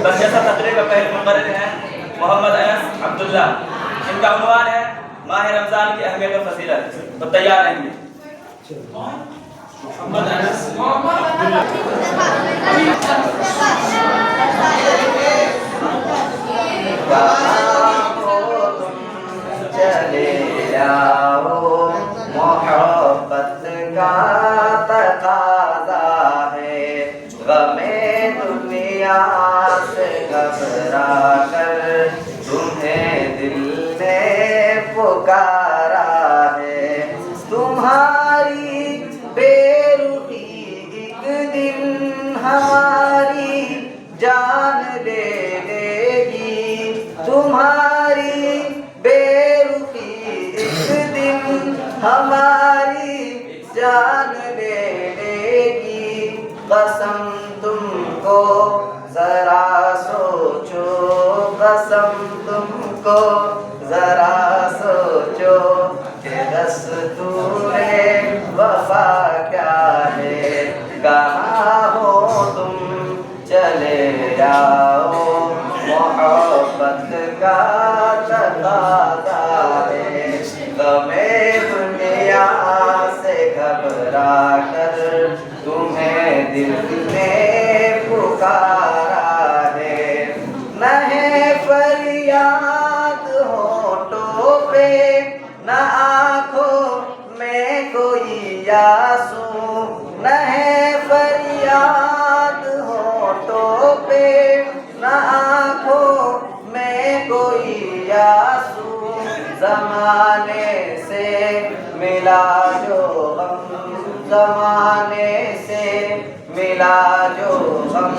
برجستہ تقریر کا پہلے مقرر ہیں محمد انس عبداللہ. ان کا عنوان ہے ماہ رمضان کی اہمیت و فضیلت. تو تیار رہیں گے. محمد انس چلے آؤ محبت کا تقاضا ہے غم دنیا سے گھبرا کر تمہیں دل نے پکارا ہے تمہاری بے رخی ایک دن ہماری جان لے لے گی تمہاری بے رخی ایک دن ہماری جان لے لے گی قسم تم کو ذرا سوچو قسم تم کو ذرا سوچو کہ دستور وفا کیا ہے کہاں ہو تم چلے جاؤ محبت کا تقاضا ہے غم دنیا سے گھبرا کر تمہیں دل نے پکارا ہے نہ ہے فریاد ہونٹوں پہ نہ آنکھوں میں کوئی آنسو نہ ہے فریاد ہونٹوں پہ نہ آنکھوں میں کوئی آنسو زمانے سے ملا جو غم زمانے سے ملا جو غم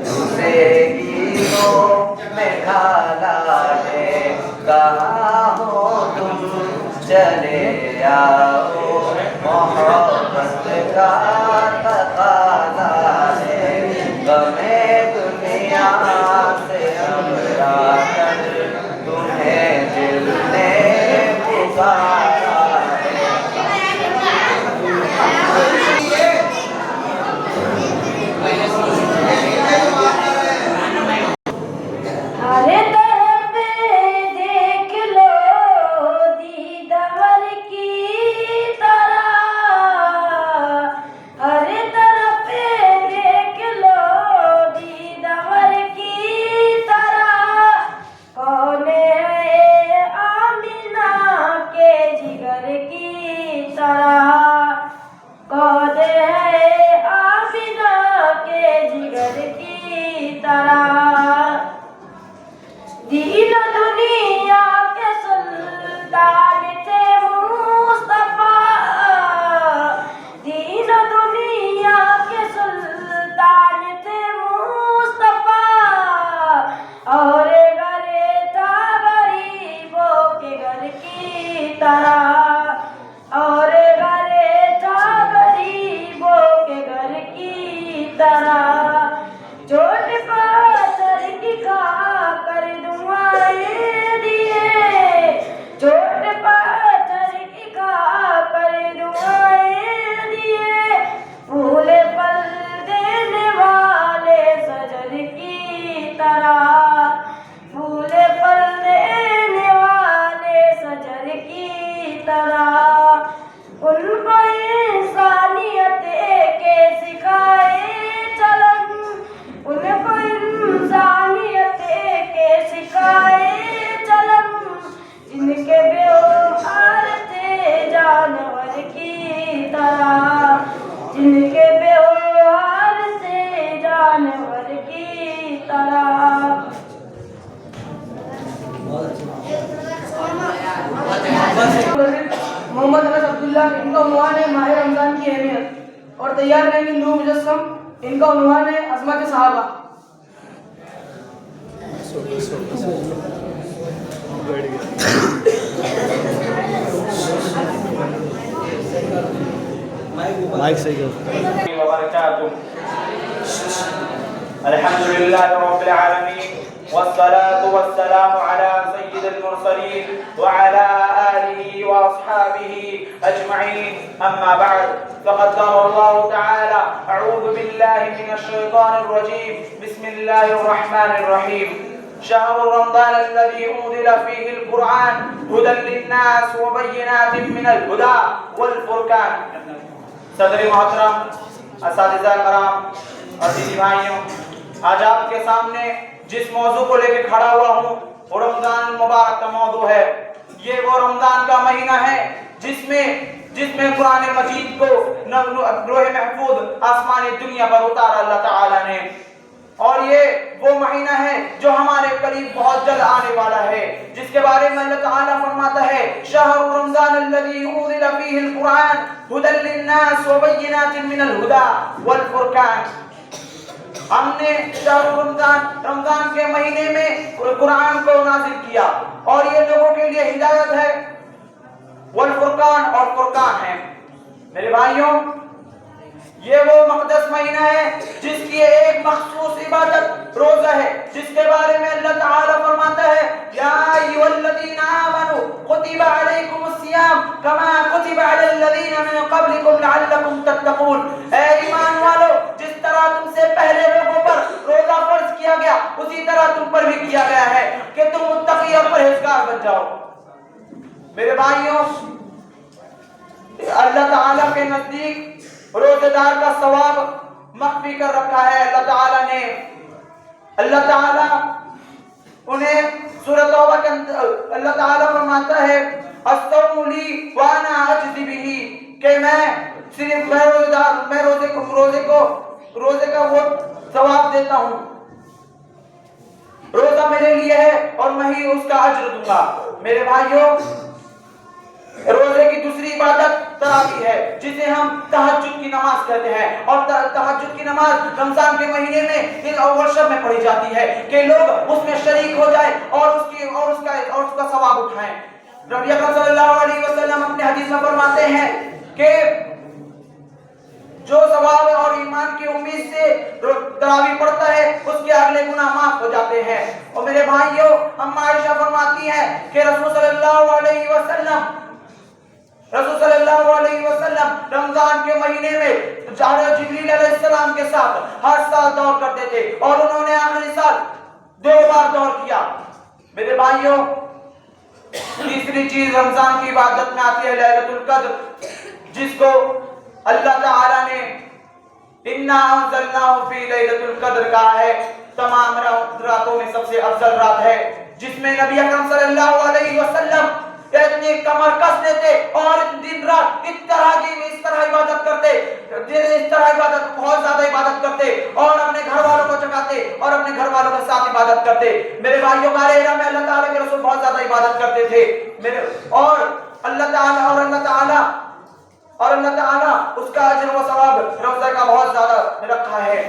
اسے گیتوں میں ڈھالا ہے کہاں ہو تم چلے آؤ محبت کا تقاضا ہے غم دنیا سے گھبرا کر تمہیں دل نے پکارا ہے ہر طرف دیکھ لو دیدور کی طرح ہر طرف دیکھ لو دیدور کی طرح کون ہے آمینہ کے جگر کی طرح کون ہے آمینہ کے جگر کی طرح دین و دنیا کے سلطان تھے مصطفیٰ دین و دنیا کے سلطان تھے مصطفیٰ اور گھر تھا غریبوں کے گھر کی طرح اور گھر تھا غریبوں کے گھر کی طرح چوٹ پاتھر کی کھا کر دعائیں دیے چوٹ پاتھر کی کھا کر دعائیں دیے پھول پھل دینے والے شجر کی طرح پھول پھل دینے والے شجر کی طرح ان کو انسانیت کے سکھائے چلن ان کو انسانیت کے سکھائے چلن جن کے بیوہار تھے جانور کی طرح جن کے بیوہار تھے جانور کی طرح محمد انس عبداللہ ان کا عنوان ہے ماہ رمضان کی اہمیت. اور تیار رہیں گے نور مجسم ان کا عنوان ہے عظمت صحابہ. مائک صحیح کر. وبرکاتہ. الحمد للہ رب العالمین والصلاة والسلام على سيد المرسلين وعلى آله وأصحابه أجمعين. أما بعد، فقد قال الله تعالى: أعوذ بالله من الشيطان الرجيم، بسم الله الرحمن الرحيم. شهر رمضان الذي أنزل فيه القرآن هدى للناس وبينات من الهدى والفرقان. صدر محترم، اساتذہ کرام اور دینی بھائیوں، آج آپ کے سامنے جس موضوع کو لے کے کھڑا ہوا ہوں وہ رمضان مبارک کا موضوع ہے. یہ وہ رمضان کا مہینہ ہے جس میں قرآن مجید کو لوح محفوظ آسمانی دنیا پر اتارا اللہ تعالیٰ نے، اور یہ وہ مہینہ ہے جو ہمارے قریب بہت جلد آنے والا ہے، جس کے بارے میں اللہ تعالیٰ فرماتا ہے: شہر رمضان الذی انزل فیہ القرآن ھدی للناس وبینات من الھدی والفرقان. ہم نے شہر رمضان کے مہینے میں قرآن کو نازل کیا اور یہ لوگوں کے لیے ہدایت ہے، والفرقان اور فرقان ہے. میرے بھائیوں، یہ وہ مقدس مہینہ ہے جس کی ایک مخصوص عبادت روزہ ہے، جس کے بارے میں اللہ تعالیٰ فرماتا ہے: یا ایھا الذین آمنوا کتب علیکم الصیام کما کتب علی الذین من قبلکم لعلکم تتقون. اے ایمان والو، جس طرح تم سے پہلے لوگوں پر روزہ فرض کیا گیا اسی طرح تم پر بھی کیا گیا ہے کہ تم متقی اور پرہیزگار بن جاؤ. میرے بھائیوں، اللہ تعالیٰ کے نزدیک روزے دار کا ثواب مخفی کر رکھا ہے اللہ تعالیٰ نے. اللہ تعالیٰ انہیں سورۃ توبہ کے اندر اللہ تعالیٰ فرماتا ہے: الصوم لی وانا اجزی بہ، کہ میں روزے کا وہ ثواب دیتا ہوں. روزہ میرے لیے ہے اور میں ہی اس کا اجر دوں گا. میرے بھائیوں، روزے کی دوسری عبادت تراویح ہے، جسے ہم تہجد کی نماز کہتے ہیں، اور تہجد کی نماز رمضان کے مہینے میں دن اول شب میں پڑھی جاتی ہے کہ لوگ اس میں شریک ہو جائیں اور اس کا ثواب اٹھائیں. نبی اکرم صلی اللہ علیہ وسلم اپنے حدیث میں فرماتے ہیں کہ جو ثواب اور ایمان کی امید سے تراویح پڑھتا ہے اس کے اگلے گناہ معاف ہو جاتے ہیں. اور میرے بھائیوں، اما عائشہ فرماتی ہیں کہ رسول صلی اللہ علیہ وسلم رمضان کے مہینے میں جبریل علیہ السلام کے ساتھ ہر سال دور کرتے تھے، اور انہوں نے آخری سال 2 بار دور کیا. میرے بھائیوں، تیسری چیز رمضان کی عبادت میں آتی ہے لیلۃ القدر، جس کو اللہ تعالیٰ نے اِنَّا أَنزَلْنَاهُ فِي لَيْلَةِ الْقَدْرِ کہا ہے. تمام راتوں میں سب سے افضل رات ہے، جس میں نبی اکرم صلی اللہ علیہ وسلم اتنی کمر کس لیتے اور دن رات اس طرح عبادت کرتے، بہت زیادہ عبادت کرتے، اور اپنے گھر والوں کو جگاتے اور اپنے گھر والوں کے ساتھ عبادت کرتے. میرے بھائیوں، غار حرا میں اللہ تعالیٰ کے رسول بہت زیادہ عبادت کرتے تھے، اور اللہ تعالیٰ اس کا اجر و ثواب روزہ کا بہت زیادہ رکھا ہے.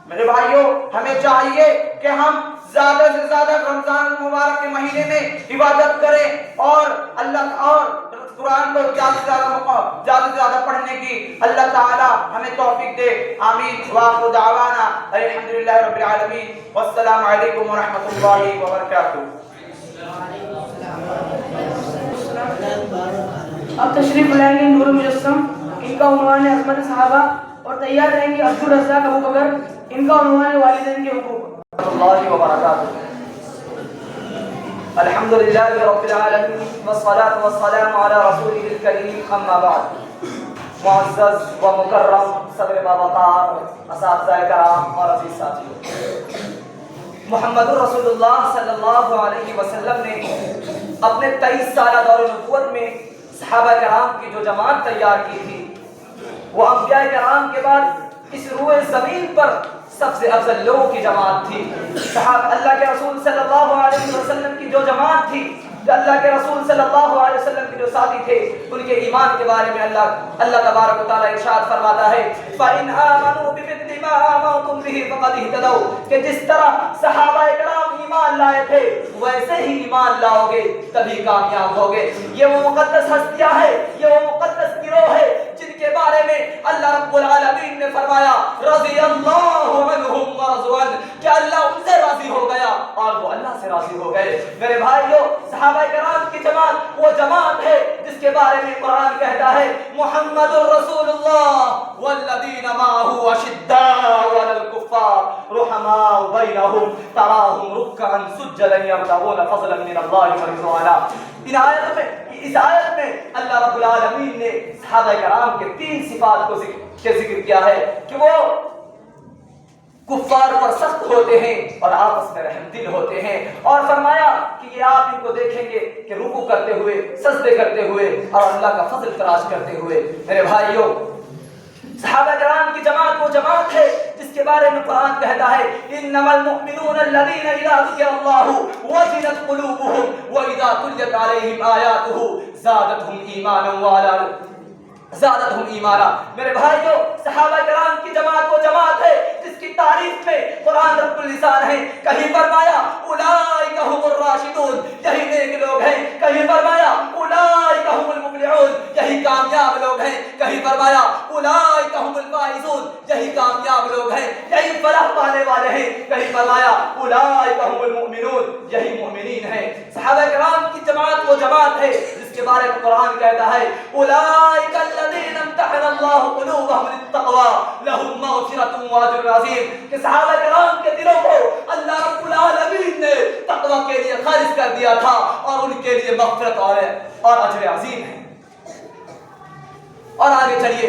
میرے بھائیوں، ہمیں چاہیے کہ ہم زیادہ سے زیادہ رمضان المبارک کے مہینے میں عبادت کریں اور قرآن کو زیادہ سے زیادہ پڑھنے کی اللہ تعالی ہمیں توفیق دے. آمین. وآخر دعوانا الحمدللہ رب العالمین، والسلام علیکم ورحمۃ اللہ وبرکاتہ. اب تشریف لائیں گے نور مجسم، ان کا عنوان ہے عظمت صحابہ، اور تیار رہیں گے عبدالرزاق ابو بکر، ان کا عنوان ہے والدین کے حقوق. اللہ وبرکاتہ. الحمدللہ رب العالمین، والصلاة والسلام علی رسولہ الکریم، اما بعد. معزز و مکرم صدر باوقار اساتذہ کرام اور عزیز ساتھیوں، محمد رسول اللہ صلی اللہ علیہ وسلم نے اپنے 23 سالہ دور نبوت میں صحابہ کرام کی جو جماعت تیار کی تھی، وہ انبیاء کرام کے بعد اس روئے زمین پر سب سے افضل لوگوں کی جماعت تھی. اللہ کے رسول صلی اللہ علیہ وسلم کی جو جماعت تھی، جو اللہ کے رسول صلی اللہ علیہ وسلم کے جو ساتھی تھے، ان کے ایمان کے بارے میں اللہ تبارک و تعالیٰ ارشاد فرماتا ہے: فَإِنْ آمَنُوا بِمِثْلِ مَا آمَنْتُمْ بِهِ فَقَدِ اهْتَدَوْا، کہ جس طرح صحابہ کرام ایمان لائے تھے ویسے ہی ایمان لاؤ گے تبھی کامیاب ہوگے. یہ وہ مقدس ہستیاں ہے، یہ وہ مقدس گروہ ہے جن کے بارے میں اللہ رب العالمین نے فرمایا: رضی اللہ عنہم ورضوا عنہ، کہ اللہ ان سے راضی ہو گیا اور وہ اللہ سے راضی ہو گئے۔ میرے بھائیوں، صحابہ کرام کی جماعت وہ جماعت ہے جس کے بارے میں قرآن کہتا ہے محمد الرسول اللہ والذین معه اشداء علی الکفار رحماء بینہم تراہم رکعا سجدا یبتغون فضلا من اللہ ورضوانا۔ اس آیت میں اللہ رب العالمین نے صحابہ کرام کے 3 صفات کو ذکر کیا ہے کہ وہ کفار پر سخت ہوتے ہیں اور آپس میں رحم دل ہوتے ہیں، اور فرمایا کہ یہ آپ ان کو دیکھیں گے کہ رکوع کرتے ہوئے، سجدے کرتے ہوئے اور اللہ کا فضل تلاش کرتے ہوئے۔ میرے بھائیوں، صحابہ کرام کی جماعت وہ جماعت ہے جس کے بارے میں قرآن کہتا ہے انما المؤمنون الذين اذا ذكر الله وجلت قلوبهم واذا تليت عليهم آياته زادتهم ایمانا۔ میرے بھائیوں، صحابہ کرام کی جماعت وہ جماعت ہے جس کی تعریف میں قرآن رب اللسان ہے۔ کہیں فرمایا اولئک هم الراشدون، یہی نیک لوگ ہیں، کہیں فرمایا اولئک هم المفلحون، یہی کامیاب لوگ ہیں، کہیں فرمایا اولئک هم الفائزون، یہی کامیاب لوگ ہیں، یہی فلاح پانے والے ہیں، کہیں فرمایا اولئک هم المؤمنون، یہی مومنین ہیں۔ صحابہ کرام کی جماعت وہ جماعت ہے جس کے بارے میں قرآن کہتا ہے اولئک الذین امتحن اللہ قلوبهم للتقوی لهم مغفرۃ واجر عظیم، کہ صحابہ کرام کے دلوں کو اللہ رب العالمین نے تقوی کے لیے خالص کر دیا تھا اور ان کے لیے مغفرت اور اجر عظیم ہے۔ اور آگے چلیے،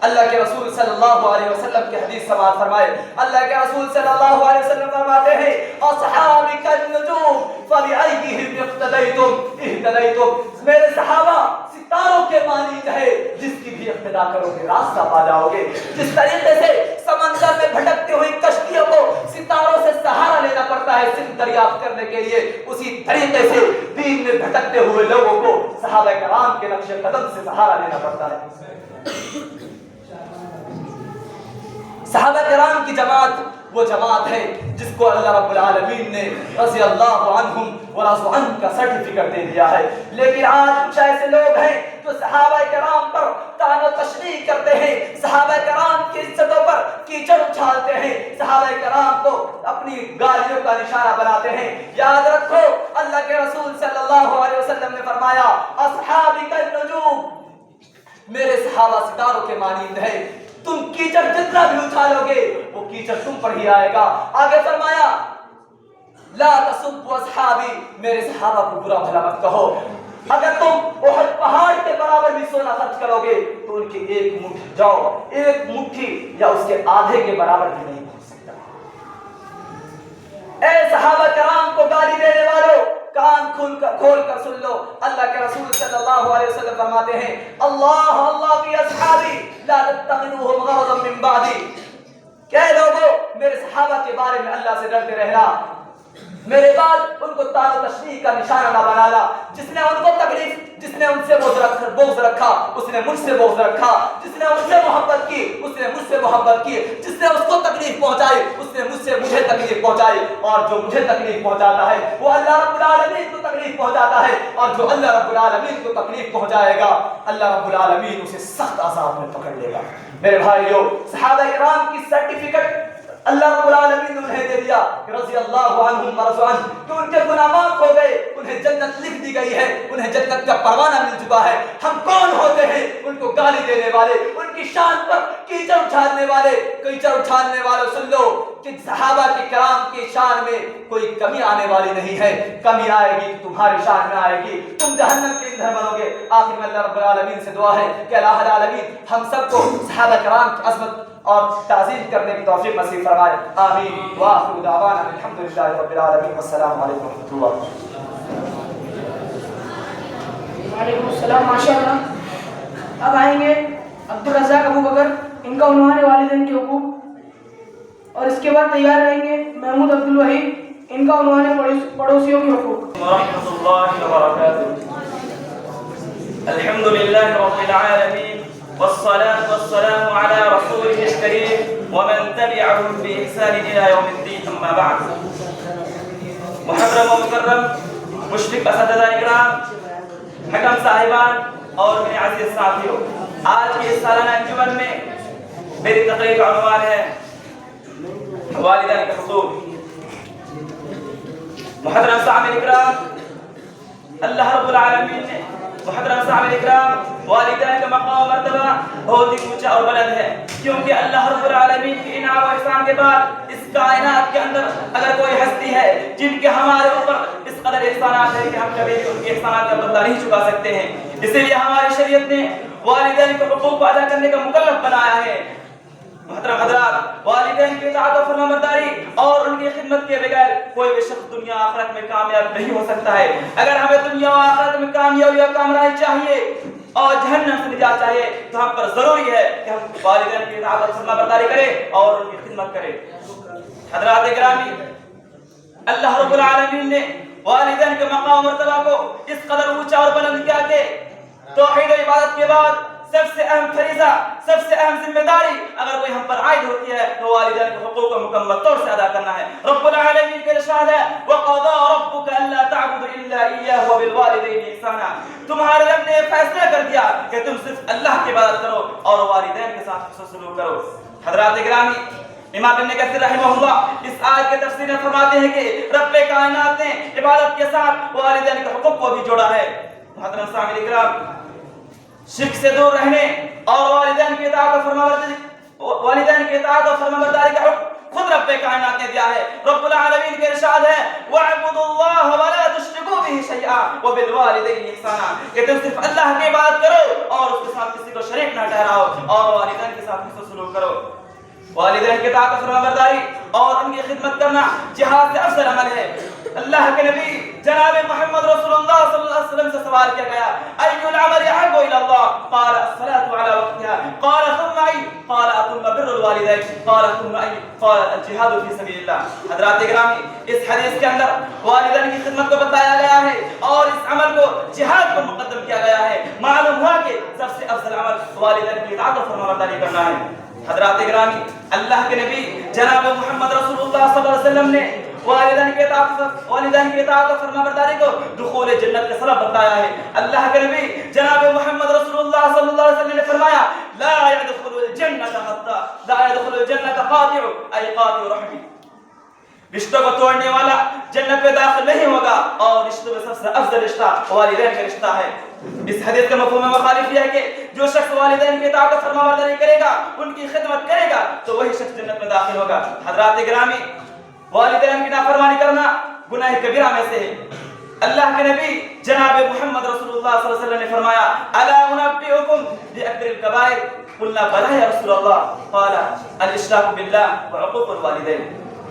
اللہ کے رسول صلی اللہ علیہ وسلم کی حدیث سماعت فرمائے۔ اللہ کے رسول صلی اللہ علیہ وسلم فرماتے ہیں اصحابی کالنجوم فبأیہم اقتدیتم اہتدیتم، میرے صحابہ ستاروں کے مانند ہے، جس کی بھی اقتدا کرو گے راستہ پا جاؤ گے۔ جس طریقے سے سمندر میں بھٹکتی ہوئی کشتیوں کو ستاروں سے سہارا لینا پڑتا ہے صرف دریافت کرنے کے لیے، اسی طریقے سے دین میں بھٹکتے ہوئے لوگوں کو صحابہ کرام کے نقش قدم سے سہارا لینا پڑتا ہے۔ صحابہ کرام کی جماعت وہ جماعت ہے جس کو اللہ رب العالمین نے رضی اللہ عنہم ورضوا عنہ کا سرٹیفکیٹ دے دیا ہے۔ لیکن آج کچھ ایسے لوگ ہیں جو صحابہ کرام پر طعن و تشنیع کرتے ہیں، صحابہ کرام کی عزتوں پر کیچڑ اچھالتے ہیں، صحابہ کرام کو اپنی گالیوں کا نشانہ بناتے ہیں۔ یاد رکھو، اللہ کے رسول صلی اللہ علیہ وسلم نے فرمایا اصحابی کالنجوم، میرے صحابہ ستاروں کے مانند ہے، تم کیچڑ جتنا بھی اچھالو گے وہ کیچڑ تم پر ہی آئے گا۔ آگے فرمایا لا تسبوا اصحابی، میرے صحابہ کو برا بھلا مت کہو۔ اگر تم احد پہاڑ کے برابر بھی سونا خرچ کرو گے تو ان کی ایک مٹھی یا اس کے آدھے کے برابر بھی نہیں پہنچ سکتا۔ اے صحابہ کرام کو گالی دینے والوں، کان کھول کر سن لو، اللہ کے رسول صلی اللہ علیہ وسلم فرماتے ہیں اللہ فی اصحابی لا تتخذوهم غرضا من بعدی، کہ لوگوں میرے صحابہ کے بارے میں اللہ سے ڈرتے رہنا، میرے بعد ان کو طعن و تشنیع کا نشانہ نہ بنانا۔ جس نے ان کو تکلیف، جس نے ان سے بغض رکھا اس نے مجھ سے بغض رکھا، جس نے ان سے محبت کی اس نے مجھ سے محبت کی، جس نے اس کو تکلیف پہنچائی اس نے مجھے تکلیف پہنچائی، اور جو مجھے تکلیف پہنچاتا ہے وہ اللہ رب العالمین کو تکلیف پہنچاتا ہے، اور جو اللہ رب العالمین کو تکلیف پہنچائے گا اللہ رب العالمین اسے سخت عذاب میں پکڑ لے گا۔ میرے بھائیو، صحابہ کرام کی سرٹیفکیٹ اللہ رب العالمین نے انہیں دے دیا کہ رضی اللہ عنہم ورضوا عنہ، کہ ان کے گناہ معاف ہو گئے، انہیں جنت لکھ دی گئی ہے، انہیں جنت کا پروانہ مل چکا ہے۔ ہم کون ہوتے ہیں ان کو گالی دینے والے، ان کی شان پر کیچڑ اچھالنے والے؟ سن لو کہ صحابہ کے کرام کی شان میں کوئی کمی آنے والی نہیں ہے، کمی آئے گی تو تمہاری شان میں آئے گی، تم جہنم کے ایندھن بنو گے۔ آخر میں اللہ رب العالمین سے دعا ہے کہ اللہ العالمین ہم سب کو صحابہ کرام کی عظمت اور تعظیم کرنے کی توفیق نصیب فرمائے، آمین۔ وآخر دعوانا الحمدللہ رب العالمین، والسلام علیکم ورحمۃ اللہ۔ وعلیکم السلام، ماشاءاللہ۔ اب آئیں گے عبدالرزاق ابو بکر، ان کا عنوان ہے والدین کے حقوق، اور اس کے بعد تیار رہیں گے محمود عبدالوحید، ان کا عنوان ہے پڑوسیوں کے حقوق۔ ورحمۃ اللہ وبرکاتہ۔ الحمدللہ رب العالمین، والصلاة والسلام على رسوله الكريم ومن تبعهم بإحسان إلى يوم الدين، أما بعد۔ محترم و مکرم مشرق اساتذہ اکرام، حکم صاحبان اور میرے عزیز ساتھیوں، آج کی اس سالانہ انجمن میں میری تقریر کا عنوان ہے والدین کے حقوق۔ محترم صاحب اکرام، اللہ رب العالمین نے محترم صاحب اکرام والدین کا مقام و مرتبہ بہت ہی اونچا اور بلند ہے، کیونکہ اللہ رب العالمین کے انعام و احسان کے بعد اس کائنات کے اندر اگر کوئی ہستی ہے جن کے ہمارے اوپر اس قدر احسانات ہے کہ ہم کبھی بھی ان کے احسانات کا بدلہ نہیں چکا سکتے ہیں، اسی لیے ہماری شریعت نے والدین کے حقوق کو ادا کرنے کا مکلف بنایا ہے۔ محترم حضرات، والدین کی اطاعت و فرمانبرداری اور ان کی خدمت کے بغیر کوئی بھی شخص دنیا آخرت میں کامیاب نہیں ہو سکتا ہے۔ اگر ہمیں دنیا و آخرت میں کامیابی اور کامرانی چاہیے اور جہنم سے نجات چاہیے تو ہم پر ضروری ہے کہ ہم والدین کی اطاعت و فرمانبرداری کریں اور ان کی خدمت کریں۔ حضرات گرامی، اللہ رب العالمین نے والدین کے مقام و مرتبہ کو اس قدر اونچا اور بلند کیا کہ توحید و عبادت کے بعد سب سے اہم فریضہ، سب سے اہم ذمہ داری اگر کوئی ہم پر عائد ہوتی ہے تو والدین کے حقوق کو مکمل طور سے ادا کرنا ہے۔ رب العالمین کا ارشاد ہے وَقَضَىٰ رَبُّكَ أَلَّا تَعْبُدُوا إِلَّا إِيَّاهُ وَبِالْوَالِدَيْنِ إِحْسَانًا، تمہارے رب نے فیصلہ کر دیا کہ تم صرف اللہ کی عبادت کرو اور والدین کے ساتھ حسن سلوک کرو۔ حضرات گرامی، امام ابن کثیر رحمہ اللہ اس آیت کے تفسیر میں فرماتے ہیں کہ رب کائنات نے عبادت کے ساتھ والدین کے حقوق کو بھی جوڑا ہے۔ محترم سامعین کرام، شرک سے دور رہنے اور والدین کی اطاعت و فرمانبرداری کا حکم خود رب کائنات نے دیا ہے۔ رب العالمین کے ارشاد ہے وَاعْبُدُوا اللَّهَ وَلَا تُشْرِكُوا بِهِ شَيْئًا وَبِالْوَالِدَيْنِ إِحْسَانًا، کہ تم صرف اللہ کی عبادت کرو اور اس کے ساتھ کسی کو شریک نہ ٹھہراؤ اور والدین کے ساتھ حسن سلوک کرو۔ والدین کی اطاعت و فرمانبرداری اور ان کی خدمت کرنا جہاد سے افضل عمل ہے۔ اللہ کے نبی جناب محمد رسول اللہ صلی اللہ علیہ وسلم سے سوال کیا گیا أَيُّ الْعَمَلِ أَحَبُّ إِلَى اللَّهِ؟ قال الصلاة على وقتها، قال ثم أي؟ قال ثم بر الوالدين، قال ثم أي؟ قال الجهاد في سبيل الله۔ حضرات گرامی، اس حدیث کے اندر والدین کی خدمت کو بتایا گیا ہے اور اس عمل کو جہاد پر مقدم کیا گیا ہے۔ معلوم ہوا کہ سب سے افضل عمل والدین کی اطاعت و فرمانبرداری کرنا ہے۔ حضرات گرامی، اللہ کے نبی جناب محمد رسول اللہ صلی اللہ علیہ وسلم نے والدین کی اطاعت و فرمانبرداری کو دخول جنت کا سبب بتایا ہے۔ اللہ کے نبی جناب محمد رسول اللہ صلی اللہ علیہ وسلم نے فرمایا لا يدخل الجنة قاطع أي قاطع رحم، رشتوں کو توڑنے والا جنت میں داخل نہیں ہوگا اور رشتوں میں سب سے افضل رشتہ والدین کا رشتہ ہے۔ اس حدیث کا مفہوم مخالف یہ ہے کہ جو شخص والدین کی اطاعت و فرمانبرداری کرے گا، ان کی خدمت کرے گا تو وہی شخص جنت میں داخل ہوگا۔ حضرات گرامی، والدین کی نافرمانی کرنا گناہ کبیرہ میں سے ہے۔ اللہ کے نبی جناب محمد رسول اللہ صلی اللہ علیہ وسلم نے فرمایا الا انبئکم باکبر الکبائر، قلنا بلی یا رسول اللہ، قال الاشراک باللہ وعقوق الوالدین۔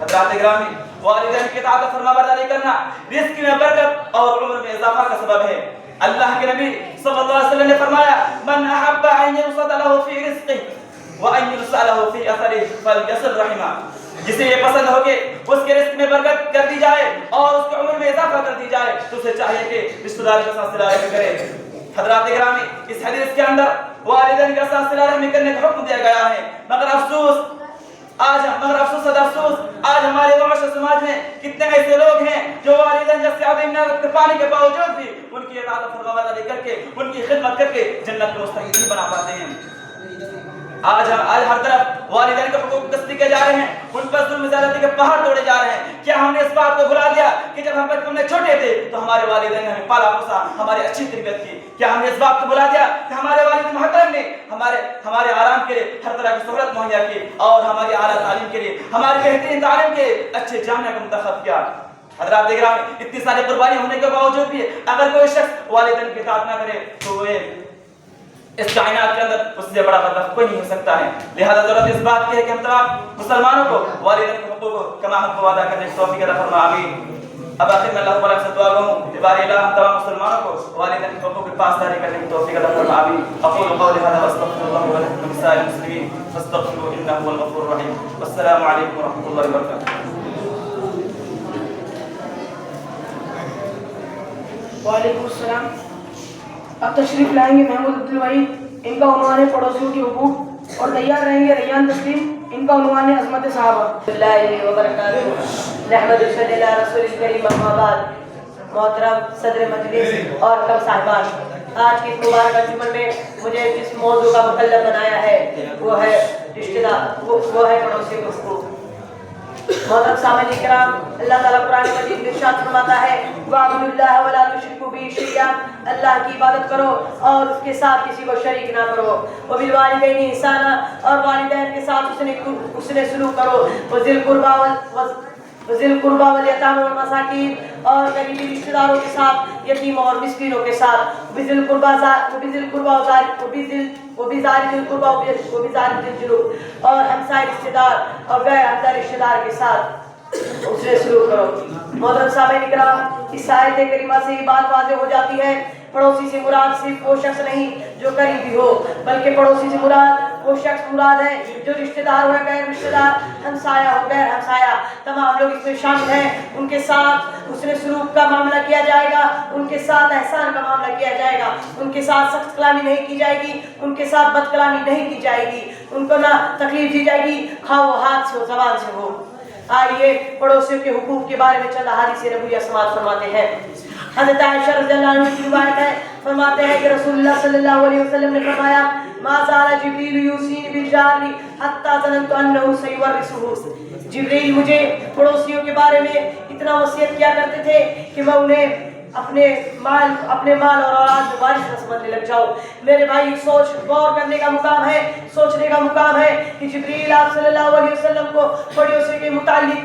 حضرات گرامی، والدین کی اطاعت و فرمانبرداری کرنا رزق میں برکت اور عمر میں اضافہ کا سبب ہے۔ اللہ کے نبی صلی اللہ علیہ وسلم نے فرمایا من احب ان یبسط له فی رزقه وان یوسع له فی اثره فلیصل رحمه، جسے یہ پسند ہو کہ اس کے رزق میں برکت کر دی جائے اور اس کے عمر میں اضافہ کر دی جائے تو اسے چاہیے کہ رشتہ داری کے ساتھ صلہ رحمی کرے۔ حضرات گرامی، اس حدیث کے اندر والدین کے ساتھ صلہ رحمی کرنے کا حکم دیا گیا ہے، مگر افسوس آج ہمارے معاشرے سماج میں کتنے ایسے لوگ ہیں جو والدین جیسے عظیم نعمت کے پانے کے باوجود بھی ان کی اطاعت و فرمانبرداری کر کے ان کی خدمت کر کے جنت کے مستحق نہیں بنا پاتے ہیں۔ آج ہر طرف والدین کے حقوق کسری کے جا رہے ہیں، ان پر ظلم زیادتی کے پہاڑ توڑے جا رہے ہیں۔ کیا ہم نے اس بات کو بھلا دیا کہ جب ہم بچپن میں چھوٹے تھے تو ہمارے والدین نے ہمیں پالا پوسا، ہماری اچھی تربیت کی؟ کیا ہم نے اس بات کو بھلا دیا کہ ہمارے والد محترم نے ہمارے آرام کے لیے ہر طرح کی سہولت مہیا کی اور ہماری اعلیٰ تعلیم کے لیے، ہماری بہترین تعلیم کے اچھے جامعہ کا منتخب کیا؟ حضرات گرامی، اتنی ساری قربانی ہونے کے باوجود بھی اگر کوئی شخص والدین کی اطاعت نہ کرے تو وہ اس کائنات کے اندر اس سے بڑا بدبخت کوئی نہیں ہو سکتا ہے۔ لہذا ضرورت اس بات کی ہے کہ ہم تمام مسلمانوں کو والدین کے حقوق کو کما حق ادا کرنے کی توفیق عطا فرما، آمین۔ اب آخر میں اللہ تعالیٰ سے دعا کروں کہ بار الہ ہم تمام مسلمانوں کو والدین کے حقوق کی پاسداری کرنے کی توفیق عطا فرما، آمین۔ اقول قولی ھذا واستغفر اللہ ولکم ولسائر المسلمین فاستغفروہ انہ هو الغفور الرحیم۔ والسلام علیکم ورحمۃ اللہ وبرکاتہ۔ وعلیکم السلام۔ اب تشریف لائیں گے محمود عبدالوحید، ان کا عنوان ہے پڑوسیوں کے حقوق، اور تیار رہیں گے ریان تسلیم، ان کا عنوان ہے عظمت صحابہ۔ اللہ وبرکاتہ۔ نحمد صلی اللہ رسول کریم، اما بعد۔ محترم صدر مجلس اور کم صاحبان، آج کی مبارکہ جمعہ میں مجھے جس موضوع کا مکلف بنایا ہے وہ ہے رشتہ دار، وہ ہے پڑوسیوں کے حقوق۔ محترم سامعین کرام، اللہ تعالیٰ قرآن مجید میں ارشاد فرماتا ہے وَاعْبُدُوا اللَّهَ وَلَا تُشْرِكُوا بِهِ شَيْئًا، اللہ کی عبادت کرو اور اس کے ساتھ کسی کو شریک نہ کرو. وَبِالْوَالِدَيْنِ إِحْسَانًا، اور والدین کے ساتھ حسن سلوک کرو. وَذِي الْقُرْبَى وَالْيَتَامَى وَالْمَسَاكِينِ، اور قریبی رشتہ داروں کے ساتھ، یتیموں اور مسکینوں کے ساتھ. وَبِذِي الْقُرْبَى اور ہمسائے رشتہ دار اور غیر ہمسائے رشتہ دار کے ساتھ اس سے سلوک کرو. محترم سامعین کرام، اس آیت کریمہ سے یہ بات واضح ہو جاتی ہے پڑوسی سے مراد صرف وہ شخص نہیں جو قریبی ہو، بلکہ پڑوسی سے مراد وہ شخص مراد ہے جو رشتہ دار ہو غیر رشتہ دار، ہمسایہ ہو غیر ہمسایہ، تمام لوگ اس میں شامل ہیں. ان کے ساتھ حسن سلوک کا معاملہ کیا جائے گا، ان کے ساتھ احسان کا معاملہ کیا جائے گا، ان کے ساتھ سخت کلامی نہیں کی جائے گی، ان کے ساتھ بد کلامی نہیں کی جائے گی، ان کو نہ تکلیف دی جائے گی، خواہ وہ ہاتھ سے ہو زبان سے ہو. آئیے پڑوسیوں کے حقوق کے بارے میں چند احادیث نبویہ سماعت فرماتے ہیں. حضرت عائشہ رضی اللہ عنہ کی روایت ہے، فرماتے ہیں کہ رسول اللہ صلی اللہ علیہ وسلم نے فرمایا ما زال جبریل یوصینی بالجار حتی ظننت انہ سیورثہ. جبریل مجھے پڑوسیوں کے بارے میں اتنا وصیت کیا کرتے تھے کہ میں انہیں اپنے مال اور اولاد میں وارث نہ سمجھنے لگ جاؤ. میرے بھائی، غور کرنے کا مقام ہے، سوچنے کا مقام ہے کہ جبریل آپ صلی اللہ علیہ وسلم کو پڑوسیوں کے متعلق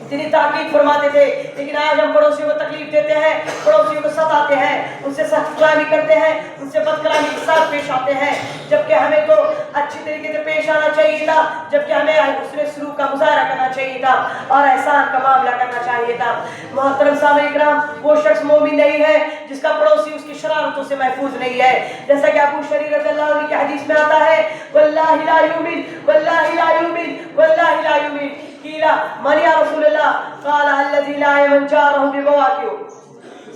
اتنی تاکید فرماتے تھے، لیکن آج ہم پڑوسیوں کو تکلیف دیتے ہیں، پڑوسیوں کو ستاتے ہیں، ان سے سخت کلامی کرتے ہیں، ان سے بد کلامی کے ساتھ پیش آتے ہیں، جبکہ ہمیں تو اچھی طریقے سے پیش آنا چاہیے تھا، جبکہ ہمیں حسن سلوک کا مظاہرہ کرنا چاہیے تھا اور احسان کا معاملہ کرنا چاہیے تھا. محترم سامعین کرام، وہ شخص مومن نہیں ہے جس کا پڑوسی اس کی شرارتوں سے محفوظ نہیں ہے. جیسا کہ ابو شریح رضی اللہ عنہ کی حدیث میں آتا ہے واللہ لا یؤمن واللہ لا یؤمن واللہ لا یؤمن. قیلا من یا رسول اللہ؟ قال الذی لا یمن جارہ ببواکہ.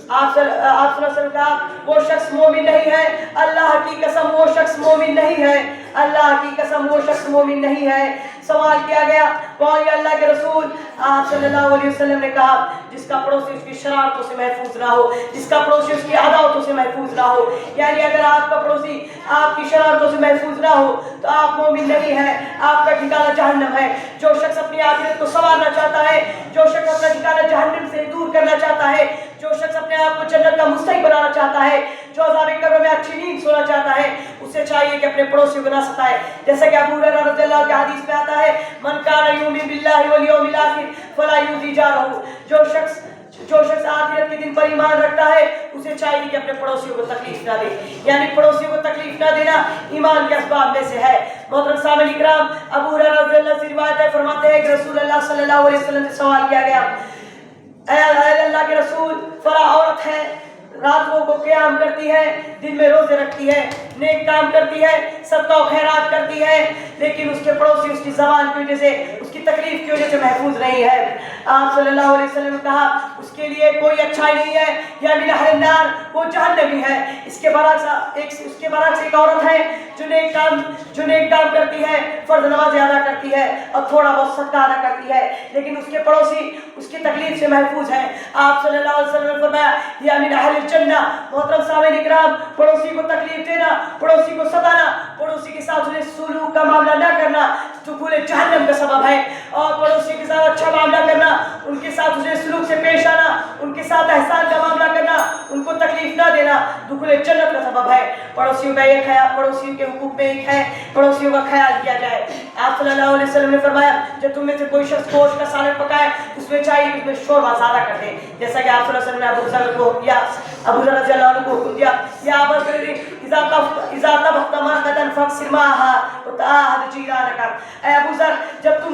آپ صلی اللہ علیہ وسلم کہا وہ شخص مومن نہیں ہے، اللہ کی قسم وہ شخص مومن نہیں ہے، اللہ کی قسم وہ شخص مومن نہیں ہے. سوال کیا گیا کون یا اللہ کے رسول؟ آپ صلی اللہ علیہ وسلم نے کہا جس کا پڑوسی اس کی شرارتوں سے محفوظ نہ ہو، جس کا پڑوسی اس کی عداوتوں سے محفوظ نہ ہو. یعنی اگر آپ کا پڑوسی آپ کی شرارتوں سے محفوظ نہ ہو تو آپ مومن نہیں ہیں، آپ کا ٹھکانہ جہنم ہے. جو شخص اپنی آخرت کو سنوارنا چاہتا ہے، جو شخص اپنا ٹھکانہ جہنم سے دور کرنا چاہتا ہے، جو شخص اپنے آپ کو جنت کا مستحق بنانا چاہتا ہے، جو عذاب قبر میں اچھی نیند سونا چاہتا ہے، اسے چاہیے کہ اپنے پڑوسیوں کو نہ ستائے. جیسا کہ ابو ہریرہ رضی اللہ عنہ کی حدیث میں آتا ہے من کان یؤمن باللہ والیوم الاخر فلا یؤذی جارہ. جو شخص آخرت کے دن پر ایمان رکھتا ہے اسے چاہیے کہ اپنے پڑوسیوں کو تکلیف نہ دے. یعنی پڑوسیوں کو تکلیف نہ دینا ایمان کے اسباب میں سے ہے. محترم سامعین کرام، ابو ہریرہ رضی اللہ عنہ سے روایت ہے، فرماتے ہیں کہ رسول اللہ صلی اللہ علیہ وسلم سے سوال کیا گیا اے اللہ کے رسول، فلاں عورت ہے، راتوں کو قیام کرتی ہے، دن میں روزے رکھتی ہے، نیک کام کرتی ہے، صدقہ و خیرات کرتی ہے، لیکن اس کے پڑوسی اس کی زبان کی وجہ سے، اس کی تکلیف کی وجہ سے محفوظ نہیں ہے. آپ صلی اللہ علیہ وسلم نے کہا اس کے لیے کوئی اچھائی نہیں ہے، یا من اہل النار، وہ جہنمی ہے. اس کے برعکس ایک عورت ہے جو نیک کام کرتی ہے، فرض نماز ادا کرتی ہے اور تھوڑا بہت صدقہ ادا کرتی ہے، لیکن اس کے پڑوسی اس کی تکلیف سے محفوظ ہیں. آپ صلی اللہ علیہ وسلم نے فرمایا یا من اہل الجنہ. محترم سامعین اکرام، پڑوسی کو تکلیف دینا، پڑوسی کو ستانا، پڑوسی کے ساتھ انہیں سلوک کا معاملہ نہ کرنا دخول جہنم کا سبب ہے. اور پڑوسی کے ساتھ اچھا معاملہ کرنا، ان کے ساتھ انہیں سلوک سے پیش آنا، ان کے ساتھ احسان کا معاملہ کرنا، ان کو تکلیف نہ دینا دخول جنت کا سبب ہے. پڑوسیوں کا ایک خیال، پڑوسیوں کے حقوق میں ایک ہے پڑوسیوں کا خیال کیا جائے. آپ صلی اللہ علیہ وسلم نے فرمایا جب تم میں سے کوئی شخص گوشت کا سالن پکائے اس میں چاہیے کہ اس میں شوربہ زیادہ کر دے. جیسا کہ آپ صلی اللہ علیہ وسلم نے ابو ذر رضی اللہ عنہ کو حکم دیا یا ابا ذر اذا طبخت مرقة فاغسل معها وتعاهد جيرانك. اے ابو ذر جب تم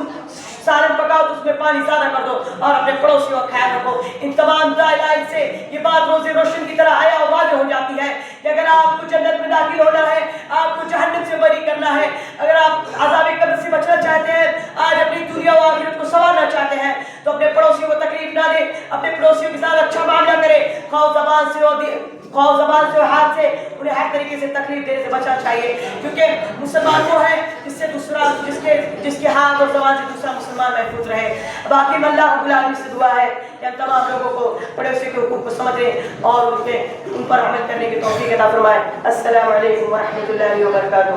سالن پکاؤ تو اس میں پانی زیادہ کر دو اور اپنے پڑوسیوں کا خیال رکھو. ان تمام دلائل سے یہ بات روز روشن کی طرح آیا اور واضح ہو جاتی ہے کہ اگر آپ کو جنت میں داخل ہونا ہے، آپ کو جہنم سے بری کرنا ہے، اگر آپ عذاب قبر سے بچنا چاہتے ہیں، آج اپنی دنیا و آخرت کو سنوارنا چاہتے ہیں تو اپنے پڑوسیوں کو تکلیف نہ دے، اپنے پڑوسیوں کے ساتھ اچھا معاملہ کرے. خواہ زبان سے اور ہاتھ سے انہیں ہر طریقے سے تکلیف دینے سے بچنا چاہیے، کیونکہ مسلمان وہ ہے جس کے ہاتھ اور زبان سے دوسرا مسلمان محفوظ رہے. باقی میں اللہ رب العالمین سے دعا ہے کہ ہم تمام لوگوں کو پڑوسی کے حقوق کو سمجھیں اور ان پر عمل کرنے کی توفیق عطا فرمائے. السلام علیکم ورحمۃ اللہ وبرکاتہ.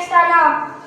ihsana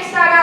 ihsana,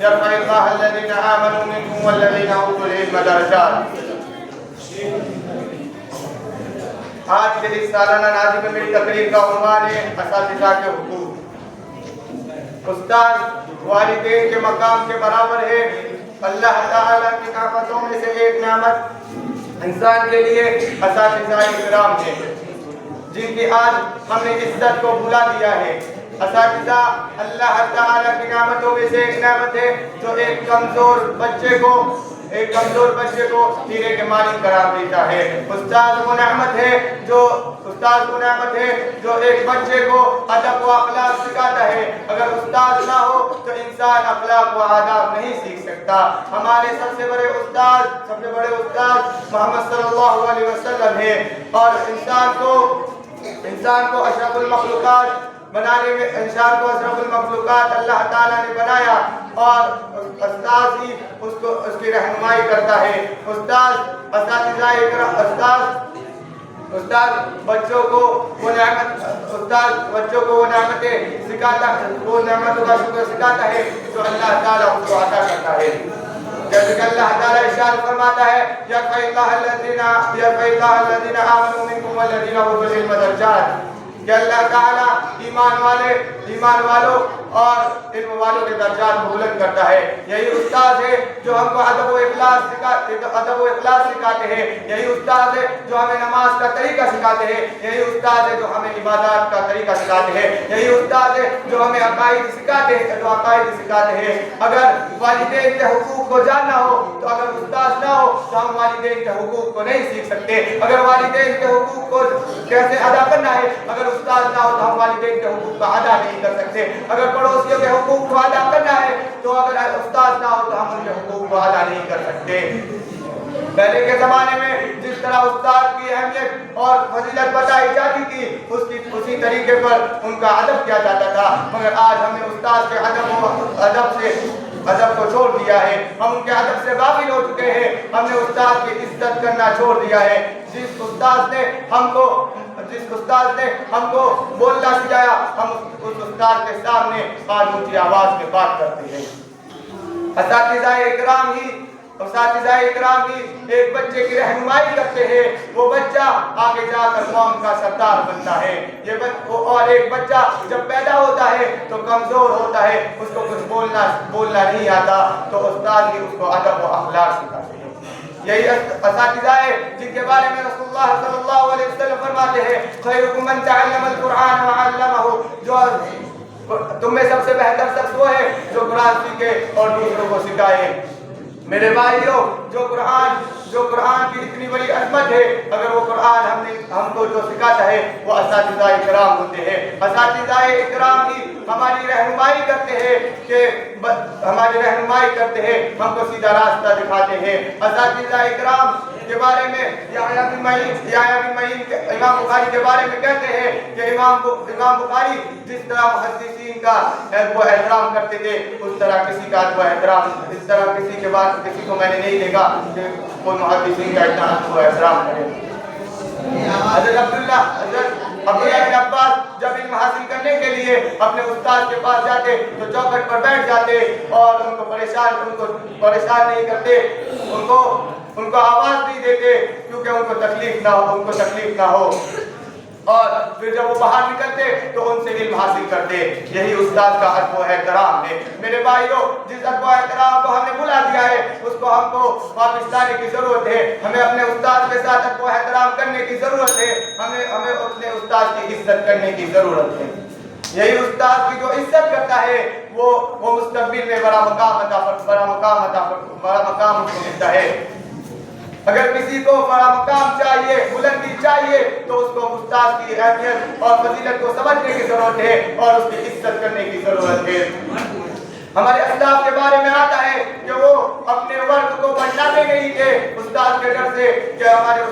يرفع الله الذين آمنوا منكم والذين أوتوا العلم درجات. آج کے اس سالانہ ناظم میں میری تقریر کا عنوان ہے اساتذہ کے حقوق. استاد والدین کے مقام کے برابر ہے. اللہ تعالیٰ کی نعمتوں میں سے ایک نعمت انسان کے لیے اساتذہ کرام ہے، جن کی آج ہم نے عزت کو بھلا دیا ہے. اساتذہ اللہ تعالیٰ کی نعمتوں میں سے ایک نعمت ہے جو ایک کمزور بچے کو ہیرے کے مالک قرار دیتا ہے. استاد وہ نعمت ہے جو ایک بچے کو ادب و اخلاق سکھاتا ہے. اگر استاد نہ ہو تو انسان اخلاق و آداب نہیں سیکھ سکتا. ہمارے سب سے بڑے استاد محمد صلی اللہ علیہ وسلم ہے، اور انسان کو اشرف المخلوقات بنانے میں اللہ تعالیٰ نے بنایا، اور استاد ہی اس کی رہنمائی کرتا ہے. استاد بچوں کو وہ نعمتیں سکھاتا ہے، وہ نعمتوں کا شکر سکھاتا ہے جو اللہ تعالیٰ اس کو عطا کرتا ہے. جیسے کہ اللہ تعالیٰ ارشاد فرماتا ہے يرفع الله الذين آمنوا منكم والذين اوتوا العلم درجات، کہ اللہ تعالیٰ ایمان والوں اور علم والوں کے درجات کو بلند کرتا ہے. یہی استاد ہے جو ہم کو ادب و اخلاص سکھاتے ہیں. یہی استاد ہے جو ہمیں نماز کا طریقہ سکھاتے ہیں. یہی استاد ہے جو ہمیں عبادات کا طریقہ سکھاتے ہیں. یہی استاد ہے جو ہمیں عقائد سکھاتے ہیں. اگر والدین کے حقوق کو جاننا ہو تو اگر استاد نہ ہو تو ہم والدین کے حقوق کو نہیں سیکھ سکتے. اگر والدین کے حقوق کو کیسے ادا کرنا ہے اگر استاد نہ ہو تو ہم والدین کے حقوق کا ادا نہیں کر سکتے. اگر پڑوسیوں کے حقوق کو ادا کرنا ہے تو اگر استاد نہ ہو تو ہم ان کے حقوق کو ادا نہیں کر سکتے. پہلے کے زمانے میں جس طرح استاد کی اہمیت اور فضیلت بتائی جاتی تھی اسی طریقے پر ان کا ادب کیا جاتا تھا. مگر آج ہم نے استاد کے ادب کو چھوڑ دیا ہے. ہم ان کے ادب سے غافل ہو چکے ہیں. ہم نے استاد کی عزت کرنا چھوڑ دیا ہے. جس استاد نے ہم کو بولنا سکھایا ہم اس استاد کے سامنے آج اونچی آواز میں بات کرتے ہیں. اساتذہ اکرام ہی ایک بچے کی رہنمائی کرتے ہیں. وہ بچہ آگے جا کر قوم کا سردار بنتا ہے. اور ایک بچہ جب پیدا ہوتا ہے تو کمزور ہوتا ہے، اس کو کچھ بولنا نہیں آتا، تو استاد ہی اس کو ادب و اخلاق سکھاتے ہیں. یہی اساتذہ ہے جن کے بارے میں رسول اللہ صلی اللہ علیہ وسلم فرماتے ہیں خیرکم من تعلم القرآن وعلمہ، جو تم میں سب سے بہتر شخص وہ ہے جو قرآن سیکھے اور دوسروں کو سکھائے. میرے بھائیوں، جو قرآن کی اتنی بڑی عظمت ہے، اگر وہ قرآن ہم کو جو سکھاتا ہے وہ اساتذہ اکرام ہوتے ہیں. اساتذہ اکرام ہی ہماری رہنمائی کرتے ہیں، ہم کو سیدھا راستہ دکھاتے ہیں. اساتذہ اکرام کے بارے میں یحییٰ بن معین امام بخاری کے بارے میں کہتے ہیں کہ امام بخاری جس طرح محدثین کا وہ احترام کرتے تھے اس طرح کسی کو میں نے نہیں دیکھا کہ کوئی محدثین کا اتنا احترام کرے. حضرت عبداللہ بن عباس جب علم حاصل کرنے کے لیے اپنے استاد کے پاس جاتے تو چوکھٹ پر بیٹھ جاتے اور ان کو پریشان نہیں کرتے، ان کو آواز نہیں دیتے کیونکہ ان کو تکلیف نہ ہو. اور پھر جب وہ باہر نکلتے تو ان سے علم حاصل کرتے. یہی استاد کا ادب و احترام ہے. میرے بھائیوں، جس ادب و احترام کو ہم نے بھلا دیا ہے اس کو ہم کو واپس لانے کی ضرورت ہے. ہمیں اپنے استاد کے ساتھ ادب و احترام کرنے کی ضرورت ہے. ہمیں اپنے استاد کی عزت کرنے کی ضرورت ہے. یہی استاد کی جو عزت کرتا ہے وہ مستقبل میں بڑا مقام اس کو ملتا ہے. اگر کسی کو بڑا مقام چاہیے، بلندی چاہیے تو اس کو استاد کی اہمیت اور فضیلت کو سمجھنے کی ضرورت ہے اور اس کی عزت کرنے کی ضرورت ہے. ہمارے اسلاف کے بارے میں آتا ہے کہ وہ اپنے ورد کو بڑھاتے نہیں تھے استاد کے ڈر سے کہ ہمارے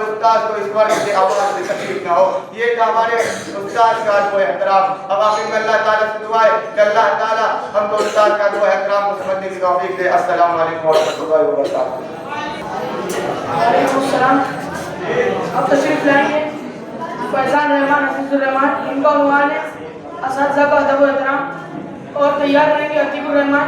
استاد کو اس ورد سے آواز سے تکلیف نہ ہو. یہ تھا ہمارے استاد کا ادب و احترام. اب آخر میں اللہ تعالیٰ سے دعا ہے کہ اللہ تعالیٰ ہم کو استاد کا ادب و احترام کو سمجھنے کی توفیق دے. السلام علیکم ورحمۃ اللہ وبرکاتہ. وعلیکم السلام. اب تشریف لائیں گے فیضان رحمان حفیظ الرحمان. ان کا عنوان ہے اساتذہ کا ادب و احترام، اور تیار رہیں گے عتیق الرحمان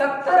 70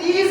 30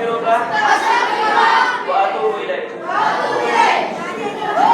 نستغفرك